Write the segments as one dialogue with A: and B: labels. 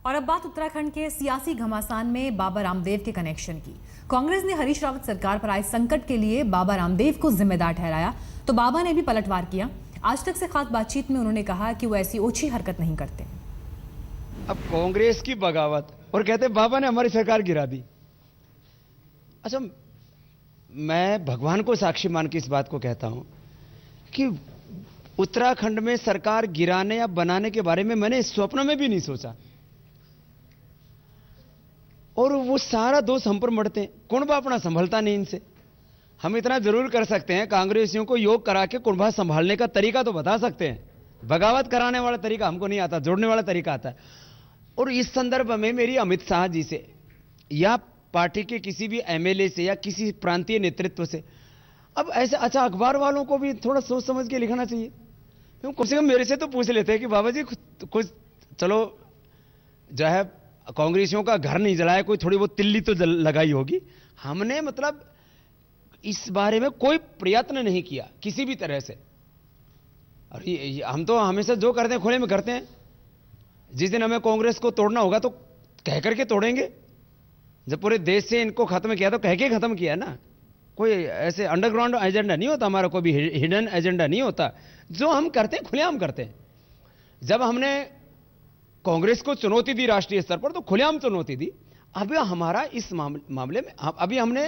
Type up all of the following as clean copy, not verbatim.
A: और अब बात उत्तराखंड के सियासी घमासान में बाबा रामदेव के कनेक्शन की। कांग्रेस ने हरीश रावत सरकार पर आए संकट के लिए बाबा रामदेव को जिम्मेदार ठहराया, तो बाबा ने भी पलटवार किया। आज तक से खास बातचीत में उन्होंने कहा कि वो ऐसी ओछी हरकत नहीं करते।
B: अब कांग्रेस की बगावत और कहते बाबा ने हमारी सरकार गिरा दी। अच्छा, मैं भगवान को साक्षी मान के इस बात को कहता हूं कि उत्तराखंड में सरकार गिराने या बनाने के बारे में मैंने स्वप्न में भी नहीं सोचा, और वो सारा दोष हम पर मढ़ते हैं। कुंभा अपना संभलता नहीं इनसे। हम इतना जरूर कर सकते हैं, कांग्रेसियों को योग करा के कुंभा संभालने का तरीका तो बता सकते हैं, बगावत कराने वाला तरीका हमको नहीं आता, जोड़ने वाला तरीका आता है। और इस संदर्भ में मेरी अमित शाह जी से या पार्टी के किसी भी एमएलए से या किसी प्रांतीय नेतृत्व से अब ऐसे, अच्छा अखबार वालों को भी थोड़ा सोच समझ के लिखना चाहिए। कम से कम मेरे से तो पूछ लेते हैं कि बाबा जी कुछ चलो जो है कांग्रेसियों का घर नहीं जलाया, कोई थोड़ी बहुत तिल्ली तो लगाई होगी। हमने मतलब इस बारे में कोई प्रयत्न नहीं किया किसी भी तरह से। और हम तो हमेशा जो करते हैं खुले में करते हैं। जिस दिन हमें कांग्रेस को तोड़ना होगा तो कह करके तोड़ेंगे। जब पूरे देश से इनको खत्म किया तो कह के खत्म किया ना। कोई ऐसे अंडरग्राउंड एजेंडा नहीं होता हमारा, कोई भी हिडन एजेंडा नहीं होता। जो हम करते हैं खुलेआम करते हैं। जब हमने कांग्रेस को चुनौती दी राष्ट्रीय स्तर पर तो खुलेआम चुनौती दी। अभी हमारा इस मामले में अभी हमने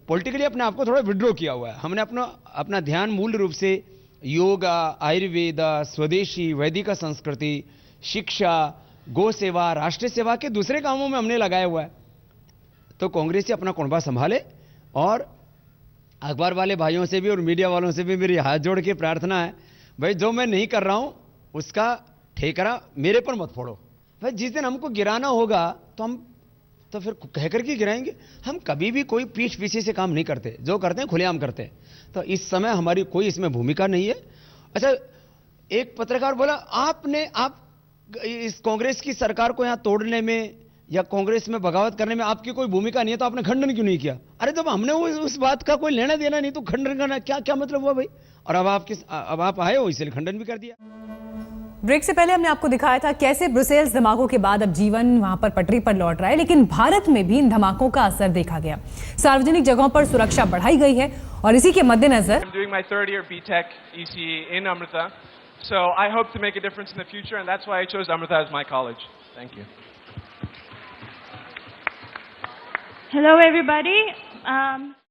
B: पॉलिटिकली अपने आप को थोड़ा विड्रॉ किया हुआ है। हमने अपना ध्यान मूल रूप से योगा, आयुर्वेद, स्वदेशी वैदिक संस्कृति, शिक्षा, गौ सेवा, राष्ट्र सेवा के दूसरे कामों में हमने लगाया हुआ है। तो कांग्रेस से अपना कुंभा संभाले। और अखबार वाले भाइयों से भी और मीडिया वालों से भी मेरी हाथ जोड़ के प्रार्थना है, भाई जो मैं नहीं कर रहा हूं उसका ठेकरा मेरे पर मत फोड़ो। भाई जिस दिन हमको गिराना होगा तो हम तो फिर कह करके गिराएंगे। हम कभी भी कोई पीठ पीछे से काम नहीं करते, जो करते हैं खुलेआम करते हैं। तो इस समय हमारी कोई इसमें भूमिका नहीं है। अच्छा, एक पत्रकार बोला आप इस कांग्रेस की सरकार को यहां तोड़ने में या कांग्रेस में बगावत करने में आपकी कोई भूमिका नहीं है तो आपने खंडन क्यों नहीं किया? अरे जब हमने उस बात का कोई लेना देना नहीं तो खंडन करना क्या मतलब हुआ भाई? और अब आप आए हो इसलिए खंडन भी कर दिया।
A: ब्रेक से पहले हमने आपको दिखाया था कैसे ब्रुसेल्स धमाकों के बाद अब जीवन वहां पर पटरी पर लौट रहा है, लेकिन भारत में भी इन धमाकों का असर देखा गया। सार्वजनिक जगहों पर सुरक्षा बढ़ाई गई है और इसी के मद्देनजर
C: So I hope to make a difference in the future, and that's why I chose Amrita as my college. Thank you.
D: Hello, everybody.